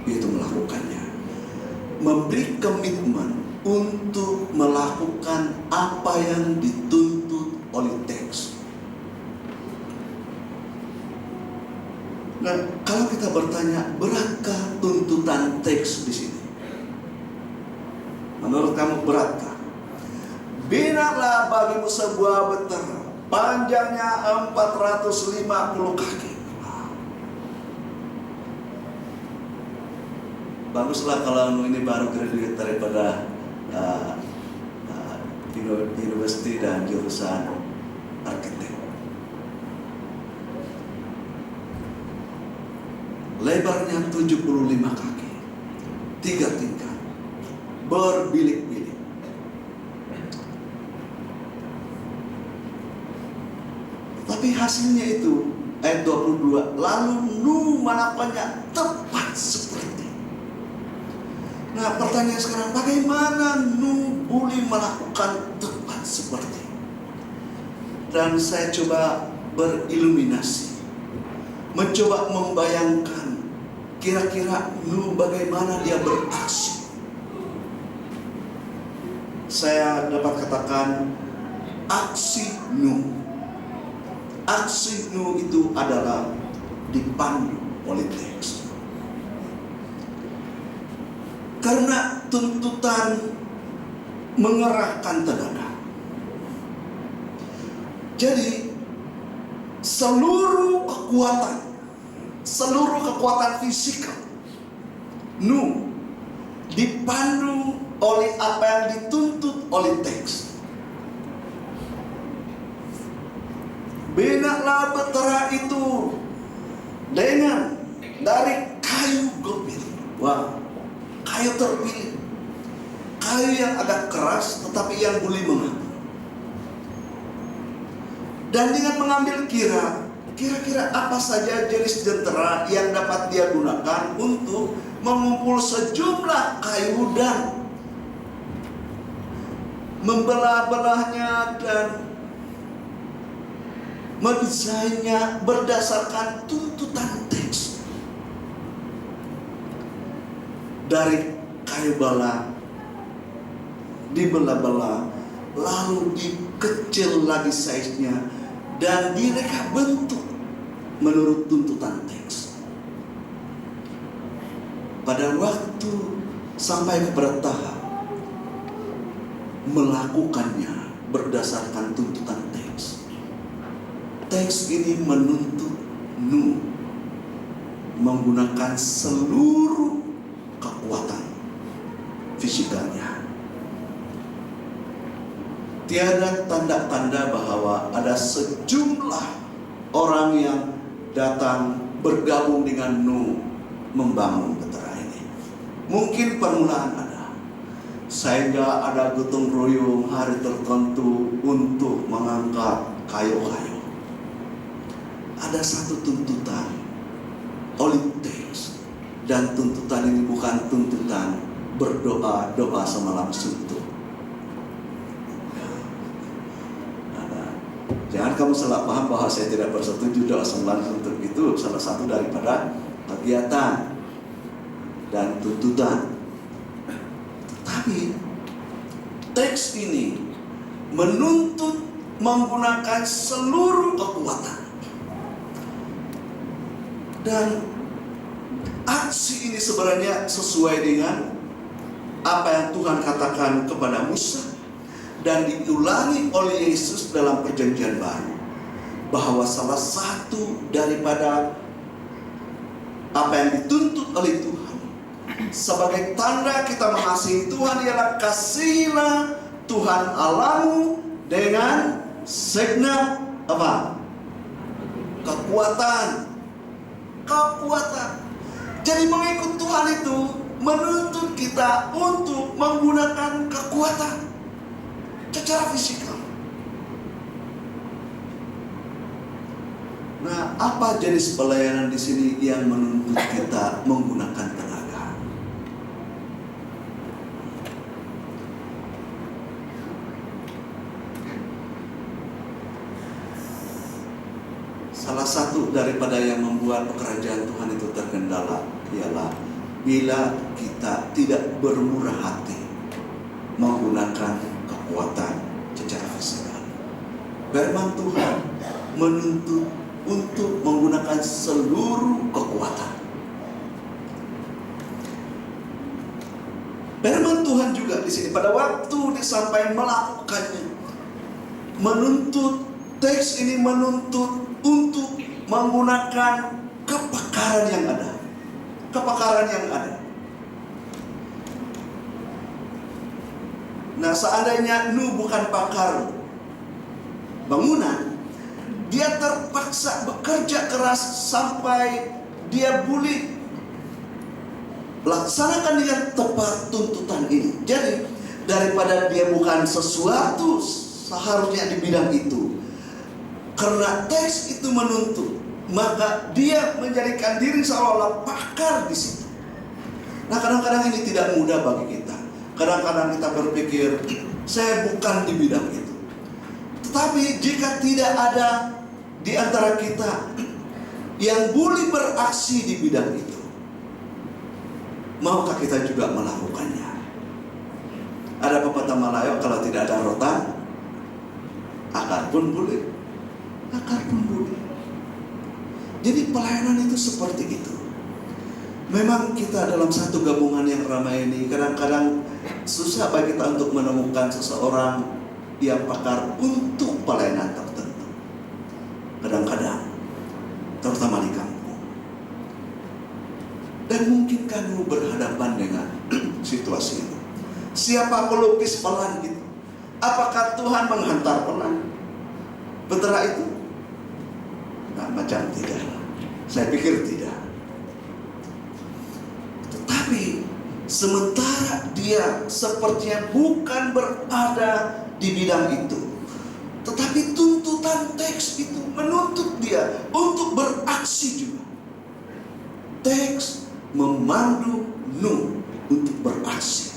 yaitu melakukannya. Memberi komitmen untuk melakukan apa yang dituntut oleh teks. Nah, kalau kita bertanya, beratkah tuntutan teks di sini? Menurut kamu beratkah? Binatlah bagimu sebuah betara, panjangnya 450 kaki. Baguslah kalau ini baru graduate daripada university dan jurusan arsitek. Lebarnya 75 kaki, 3 tingkat, berbilik-bilik. Tapi hasilnya itu ayat 22, lalu Nuh melakukannya tepat seperti. Nah, pertanyaan sekarang, bagaimana Nuh boleh melakukan tepat seperti? Dan saya coba beriluminasi, mencoba membayangkan kira-kira Nuh bagaimana dia beraksi. Saya dapat katakan aksi Nuh. Aksi Nuh itu adalah dipandu oleh teks. Karena tuntutan mengerahkan tenaga. Jadi seluruh kekuatan fisikal Nuh dipandu oleh apa yang dituntut oleh teks. Binatlah betara itu dengan dari kayu gopir. Wah, kayu terpilih, kayu yang agak keras tetapi yang boleh mengapung. Dan dengan mengambil kira-kira apa saja jenis jentera yang dapat dia gunakan untuk mengumpul sejumlah kayu dan membelah-belahnya dan mendesainnya berdasarkan tuntutan teks. Dari kayu bala dibelah-belah, lalu dikecil lagi size-nya dan direka bentuk menurut tuntutan teks. Pada waktu sampai kepada tahap melakukannya berdasarkan tuntutan teks. Teks ini menuntut Nuh menggunakan seluruh kekuatan fisikalnya. Tiada tanda-tanda bahwa ada sejumlah orang yang datang bergabung dengan Nuh membangun betara ini. Mungkin permulaan ada, sehingga ada gotong royong hari tertentu untuk mengangkat kayu-kayu. Ada satu tuntutan oleh teks, dan tuntutan ini bukan tuntutan berdoa semalam suntuk. Jangan kamu salah paham bahwa saya tidak bersetuju doa semalam suntuk itu salah satu daripada kegiatan dan tuntutan. Tapi teks ini menuntut menggunakan seluruh kekuatan. Dan aksi ini sebenarnya sesuai dengan apa yang Tuhan katakan kepada Musa dan diulangi oleh Yesus dalam Perjanjian Baru, bahwa salah satu daripada apa yang dituntut oleh Tuhan sebagai tanda kita mengasihi Tuhan ialah kasihilah Tuhan Allahmu dengan segenap apa? Kekuatan. Jadi mengikut Tuhan itu menuntut kita untuk menggunakan kekuatan secara fisikal. Nah, apa jenis pelayanan di sini yang menuntut kita menggunakan tenaga? Salah satu daripada yang membuat pekerjaan Tuhan itu terkendala ialah bila kita tidak bermurah hati menggunakan kekuatan secara fisikal. Firman Tuhan menuntut untuk menggunakan seluruh kekuatan. Firman Tuhan juga di sini pada waktu disampaikan melakukannya, menuntut, teks ini menuntut untuk menggunakan kepakaran yang ada. Kepakaran yang ada. Nah, seandainya Nuh bukan pakar bangunan, dia terpaksa bekerja keras sampai dia boleh laksanakan dengan tepat tuntutan ini. Jadi daripada dia bukan sesuatu seharusnya di bidang itu, karena teks itu menuntut, maka dia menjadikan diri seolah-olah pakar di situ. Nah, kadang-kadang ini tidak mudah bagi kita. Kadang-kadang kita berpikir, saya bukan di bidang itu. Tetapi jika tidak ada di antara kita yang boleh beraksi di bidang itu, maukah kita juga melakukannya? Ada pepatah Melayu, kalau tidak ada rotan, akar pun boleh. Akar pun boleh. Jadi pelayanan itu seperti itu. Memang kita dalam satu gabungan yang ramai ini, kadang-kadang susah bagi kita untuk menemukan seseorang yang pakar untuk pelayanan tertentu. Kadang-kadang, terutama di kampung. Dan mungkin kamu berhadapan dengan situasi ini. Siapa pelukis pelan itu? Apakah Tuhan menghantar pelan betera itu? Nah, macam tidak. Saya pikir tidak. Tetapi sementara dia sepertinya bukan berada di bidang itu, tetapi tuntutan teks itu menuntut dia untuk beraksi juga. Teks memandu Nuh untuk beraksi,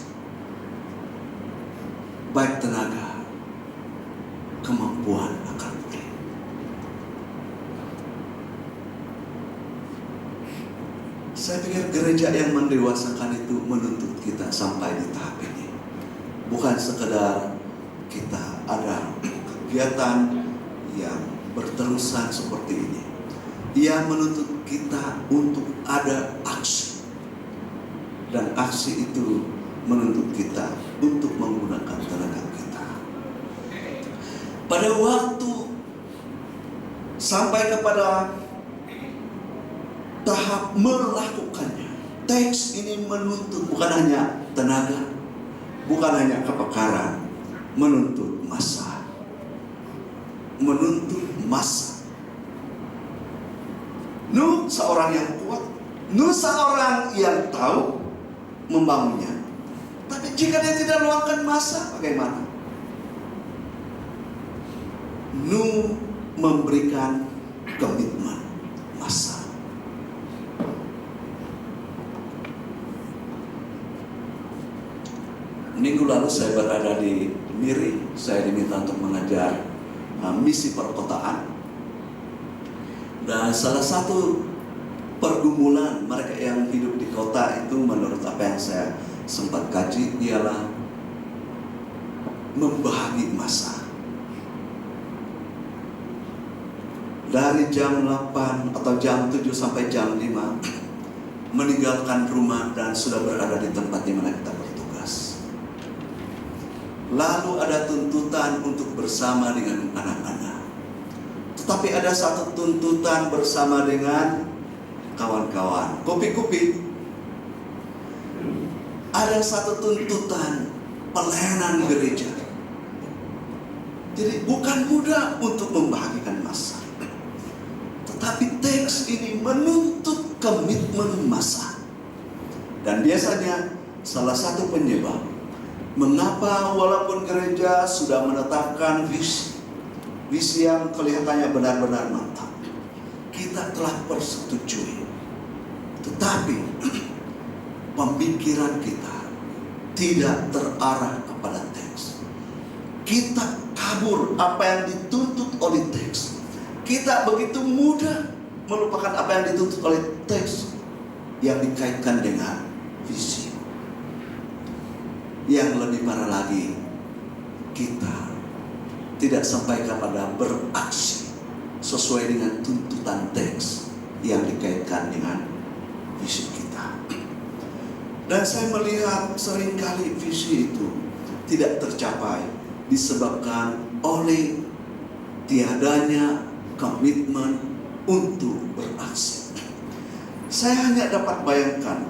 baik tenaga, kemampuan akan boleh. Saya pikir gereja yang mendewasakan itu menuntut kita sampai di tahap ini. Bukan sekedar kita ada kegiatan yang berterusan seperti ini. Dia menuntut kita untuk ada aksi. Dan aksi itu menuntut kita untuk menggunakan tenaga kita. Pada waktu sampai kepada tahap melakukannya, teks ini menuntut bukan hanya tenaga, bukan hanya kepakaran, menuntut masa. Menuntut masa. Nuh seorang yang kuat, Nuh seorang yang tahu membangunnya. Tapi jika dia tidak luangkan masa, bagaimana? Nuh memberikan komitmen masa. Minggu lalu saya berada di Miri. Saya diminta untuk mengajar misi perkotaan. Dan salah satu pergumulan mereka yang hidup di kota itu, menurut apa yang saya sempat kaji, ialah membahagi masa. Dari jam 8 atau jam 7 sampai jam 5 meninggalkan rumah dan sudah berada di tempat di mana kita bertugas. Lalu ada tuntutan untuk bersama dengan anak-anak. Tetapi ada satu tuntutan bersama dengan kawan-kawan, kopi-kopi. Ada satu tuntutan pelayanan gereja. Jadi bukan mudah untuk membahagikan masa. Tetapi teks ini menuntut komitmen masa. Dan biasanya salah satu penyebab mengapa walaupun gereja sudah menetapkan visi yang kelihatannya benar-benar mantap, kita telah persetujui, tetapi pemikiran kita tidak terarah kepada teks. Kita kabur apa yang dituntut oleh teks. Kita begitu mudah melupakan apa yang dituntut oleh teks yang dikaitkan dengan visi. Yang lebih parah lagi, kita tidak sampai kepada beraksi sesuai dengan tuntutan teks yang dikaitkan dengan visi kita. Dan saya melihat seringkali visi itu tidak tercapai disebabkan oleh tiadanya komitmen untuk beraksi. Saya hanya dapat bayangkan,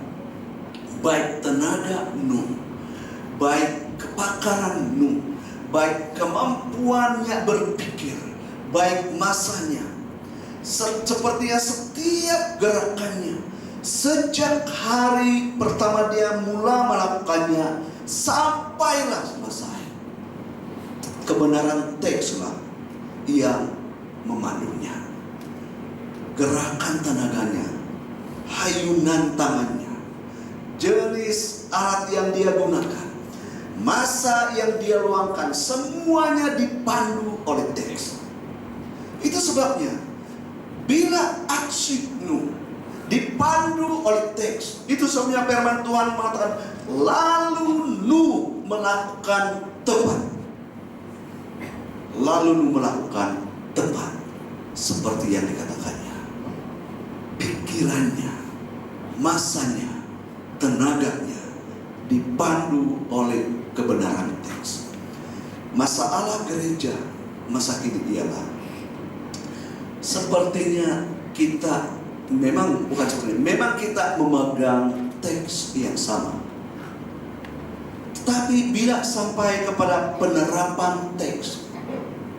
baik tenaga Nuh, baik kepakaran Nuh, baik kemampuannya berpikir, baik masanya, sepertinya setiap gerakannya, sejak hari pertama dia mula melakukannya, sampailah selesai. Kebenaran tekslah yang memandunya. Gerakan tenaganya, hayunan tangannya, jenis alat yang dia gunakan, masa yang dia luangkan, semuanya dipandu oleh teks. Itu sebabnya bila aksi Nuh dipandu oleh teks, itu sebenarnya firman Tuhan mengatakan, lalu Nuh melakukan tepat. Lalu Nuh melakukan tepat seperti yang dikatakannya. Pikirannya, masanya, tenaganya dipandu oleh kebenaran teks. Masalah gereja masa kini ialah, sepertinya kita memang kita memegang teks yang sama. Tetapi bila sampai kepada penerapan teks,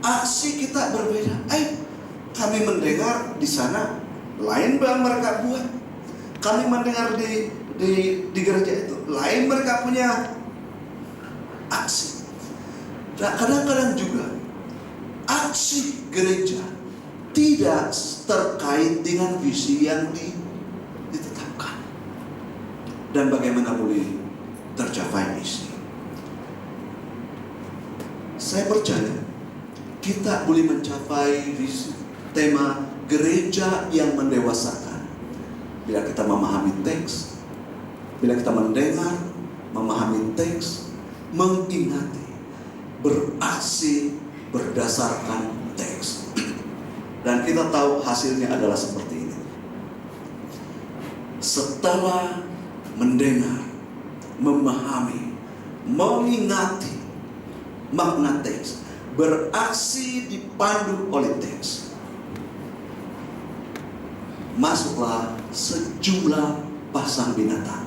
aksi kita berbeda. Kami mendengar di sana lain yang mereka buat. Kami mendengar di gereja itu lain mereka punya aksi. Nah, kadang-kadang juga aksi gereja tidak terkait dengan visi yang ditetapkan. Dan bagaimana boleh tercapai visi? Saya percaya kita boleh mencapai visi tema gereja yang mendewasakan bila kita memahami teks, bila kita mendengar, memahami teks, mengingati, beraksi berdasarkan teks. Dan kita tahu hasilnya adalah seperti ini. Setelah mendengar, memahami, mengingati makna teks, beraksi dipandu oleh teks, masuklah sejumlah pasang binatang.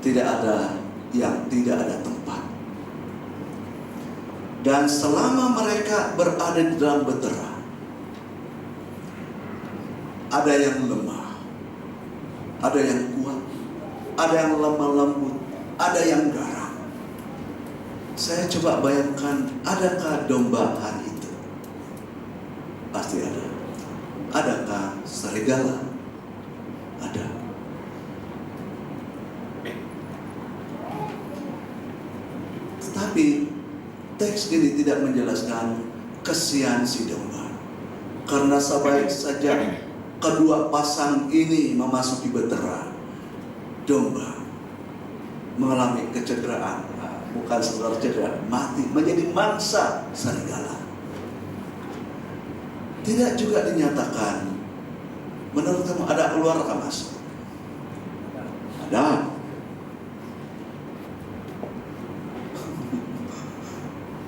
Tidak ada yang tidak ada tempat. Dan selama mereka berada di dalam betera, ada yang lemah, ada yang kuat, ada yang lemah lembut, ada yang garang. Saya coba bayangkan, adakah domba hari itu? Pasti ada. Adakah serigala? Ada. Tetapi teks ini tidak menjelaskan kesian si domba. Karena sebaik saja kedua pasang ini memasuki betera, domba mengalami kecederaan, bukan sekedar cedera, mati, menjadi mangsa serigala. Tidak juga dinyatakan, menurut kamu ada keluar atau masuk? Ada.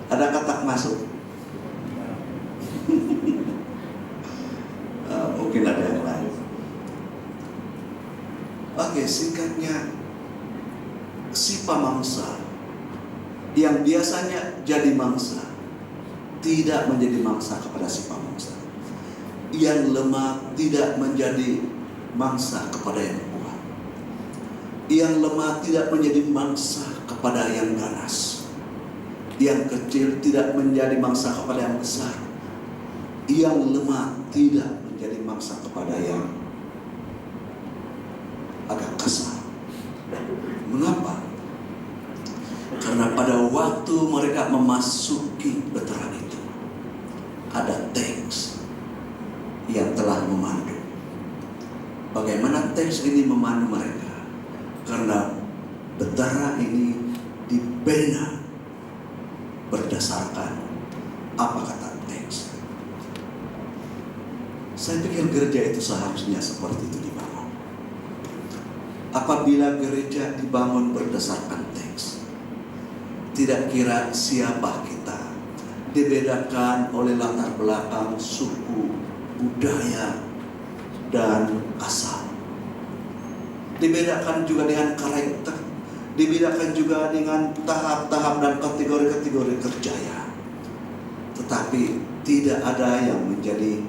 Ada kata masuk? Mungkin ada yang lain. Oke, singkatnya, si pamangsa yang biasanya jadi mangsa tidak menjadi mangsa kepada si pamangsa. Yang lemah tidak menjadi mangsa kepada yang kuat. Yang lemah tidak menjadi mangsa kepada yang ganas. Yang kecil tidak menjadi mangsa kepada yang besar. Yang lemah tidak menjadi mangsa kepada yang agak kasar. Mengapa? Karena pada waktu mereka memasuki betera itu, ada teks yang telah memandu. bagaimana teks ini memandu mereka. Karena betara ini dibina berdasarkan apa kata teks. Saya pikir gereja itu seharusnya seperti itu dibangun. Apabila gereja dibangun berdasarkan teks, tidak kira siapa kita, dibedakan oleh latar belakang, suku, budaya, dan asal. Dibedakan juga dengan karakter, dibedakan juga dengan tahap-tahap dan kategori-kategori kerjaya. Tetapi tidak ada yang menjadi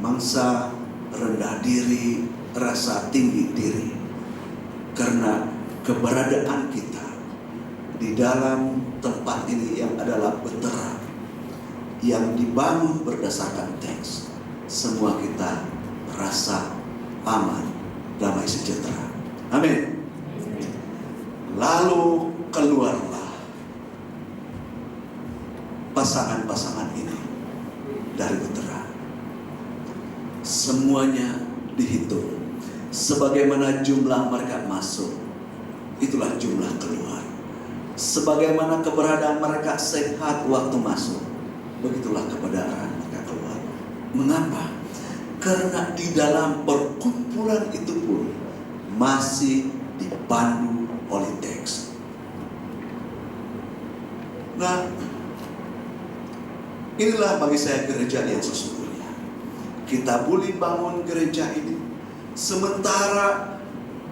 mangsa rendah diri, rasa tinggi diri. Karena keberadaan kita di dalam tempat ini yang adalah betara, yang dibangun berdasarkan teks, semua kita merasa aman, damai sejahtera. Amin. Lalu keluarlah pasangan-pasangan ini dari betara. Semuanya dihitung. Sebagaimana jumlah mereka masuk, itulah jumlah keluar. Sebagaimana keberadaan mereka sehat waktu masuk, begitulah keberadaan mereka keluar. Mengapa? Karena di dalam perkumpulan itu pun masih dipandu oleh teks. Nah, inilah bagi saya gereja yang sesungguhnya. Kita boleh bangun gereja ini, sementara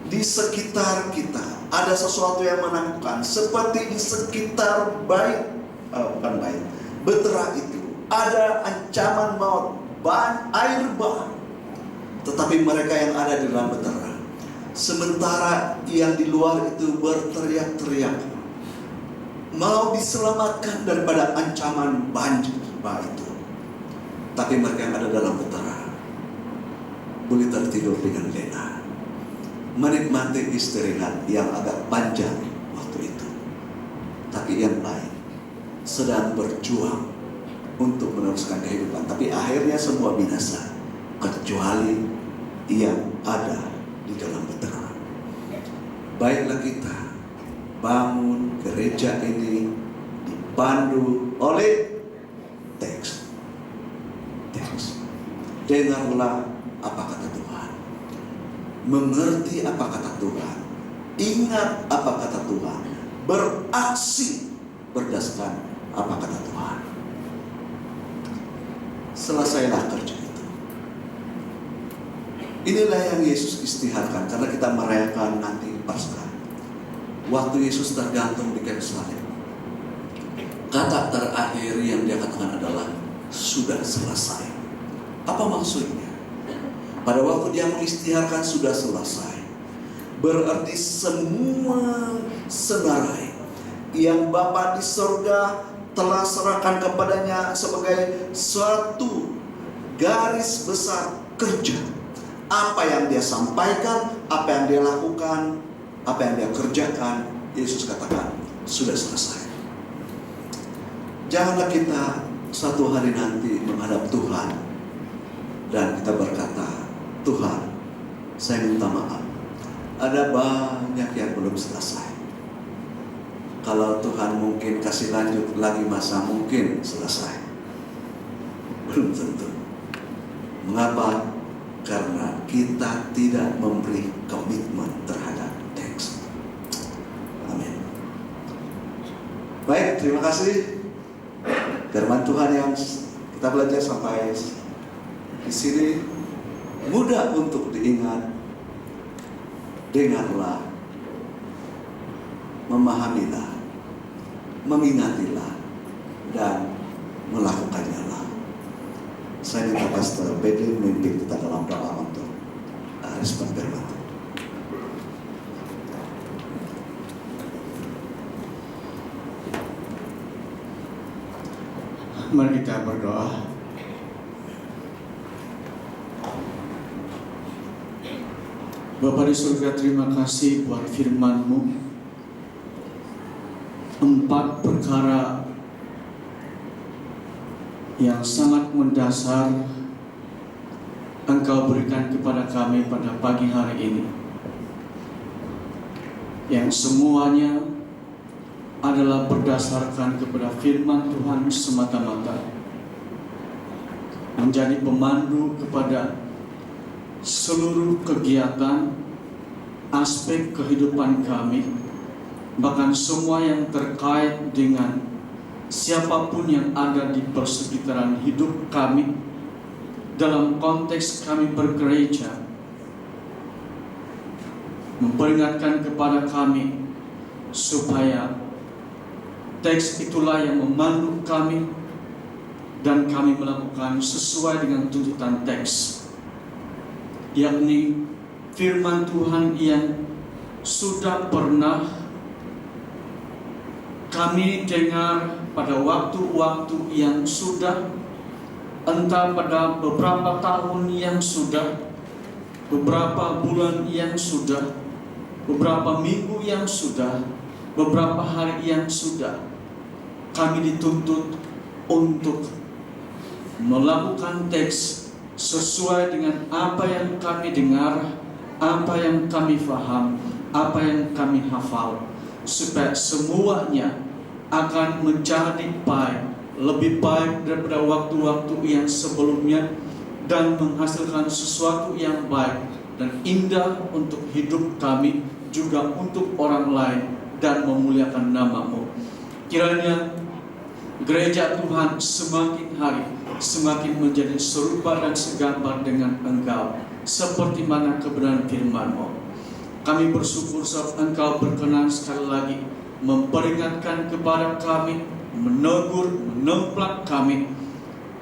di sekitar kita ada sesuatu yang menakutkan, seperti di sekitar betara itu ada ancaman maut, air bah. Tetapi mereka yang ada di dalam betara, sementara yang di luar itu berteriak-teriak, mau diselamatkan daripada ancaman banjir bah itu. Tapi mereka yang ada dalam betara boleh tertidur dengan lena, menikmati istirahat yang agak panjang waktu itu. Tapi yang lain sedang berjuang untuk meneruskan kehidupan, tapi akhirnya semua binasa kecuali yang ada di dalam betara. Baiklah kita bangun gereja ini dipandu oleh teks. Dengarlah apa kata Tuhan, mengerti apa kata Tuhan, ingat apa kata Tuhan, beraksi berdasarkan apa kata Tuhan. Selesailah kerja itu. Inilah yang Yesus istiharkan, karena kita merayakan nanti Paskah. Waktu Yesus tergantung di kayu salib, kata terakhir yang dia katakan adalah sudah selesai. Apa maksudnya? Pada waktu dia mengistiharkan sudah selesai, berarti semua senarai yang Bapa di surga telah serahkan kepadanya sebagai suatu garis besar kerja. Apa yang dia sampaikan, apa yang dia lakukan, apa yang dia kerjakan, Yesus katakan sudah selesai. Janganlah kita suatu hari nanti menghadap Tuhan dan kita berkata, Tuhan, saya minta maaf, ada banyak yang belum selesai. Kalau Tuhan mungkin kasih lanjut lagi masa, mungkin selesai. Belum tentu. Mengapa? Karena kita tidak memberi komitmen terhadap teks. Amin. Baik, terima kasih. Firman Tuhan yang kita belajar sampai di sini mudah untuk diingat. Dengarlah, memahamilah, mengingatilah, dan melakukannya lah. Saya minta Pastor Bedlin memimpin kita dalam doa untuk respon firman. Mari kita berdoa. Bapa di surga, terima kasih buat firman-Mu. 4 perkara yang sangat mendasar Engkau berikan kepada kami pada pagi hari ini, yang semuanya adalah berdasarkan kepada firman Tuhan semata-mata, menjadi pemandu kepada seluruh kegiatan, aspek kehidupan kami, bahkan semua yang terkait dengan siapapun yang ada di persekitaran hidup kami, dalam konteks kami bergereja, memperingatkan kepada kami supaya teks itulah yang memandu kami dan kami melakukan sesuai dengan tuntutan teks, yakni firman Tuhan yang sudah pernah kami dengar pada waktu-waktu yang sudah, entah pada beberapa tahun yang sudah, beberapa bulan yang sudah, beberapa minggu yang sudah, beberapa hari yang sudah, kami dituntut untuk melakukan teks sesuai dengan apa yang kami dengar, apa yang kami faham, apa yang kami hafal, supaya semuanya akan menjadi baik, lebih baik daripada waktu-waktu yang sebelumnya, dan menghasilkan sesuatu yang baik dan indah untuk hidup kami, juga untuk orang lain, dan memuliakan nama-Mu. Kiranya gereja Tuhan semakin hari semakin menjadi serupa dan segambar dengan Engkau, seperti mana kebenaran firman-Mu. Kami bersyukur sebab Engkau berkenan sekali lagi memperingatkan kepada kami, menegur, menemplak kami,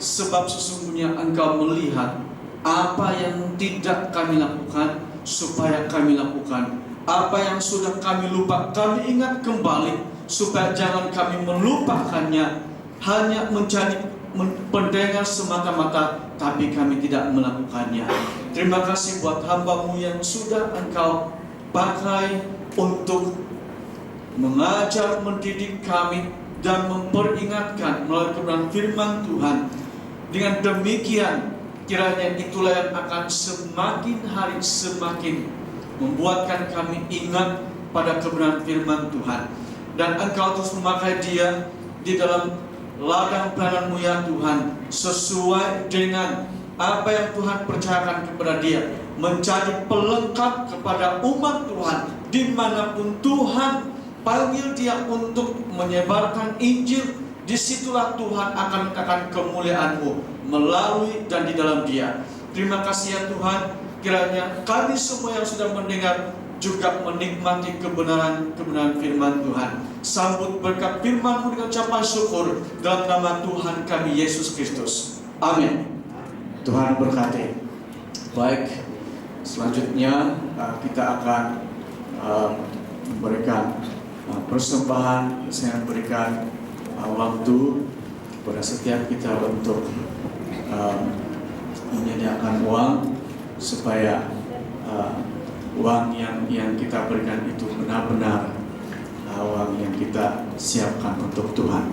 sebab sesungguhnya Engkau melihat apa yang tidak kami lakukan supaya kami lakukan, apa yang sudah kami lupa kami ingat kembali, supaya jangan kami melupakannya, hanya menjadi pendengar semata-mata, tapi kami tidak melakukannya. Terima kasih buat hamba-Mu yang sudah Engkau pakai untuk mengajar, mendidik kami, dan memperingatkan melalui kebenaran firman Tuhan. Dengan demikian, kiranya itulah yang akan semakin hari semakin membuatkan kami ingat pada kebenaran firman Tuhan. Dan Engkau terus memakai dia di dalam ladang pelayanan-Mu ya Tuhan, sesuai dengan apa yang Tuhan percayakan kepada dia, menjadi pelengkap kepada umat Tuhan dimanapun Tuhan panggil dia untuk menyebarkan Injil. Disitulah Tuhan akan letakkan kemuliaan-Mu melalui dan di dalam dia. Terima kasih ya Tuhan, kiranya kami semua yang sudah mendengar juga menikmati kebenaran firman Tuhan. Sambut berkat firman-Mu dengan ucapan syukur dalam nama Tuhan kami Yesus Kristus. Amin. Tuhan berkati. Baik, selanjutnya kita akan memberikan persembahan. Saya berikan waktu kepada setiap kita untuk menyediakan uang, supaya uang yang kita berikan itu benar-benar uang yang kita siapkan untuk Tuhan.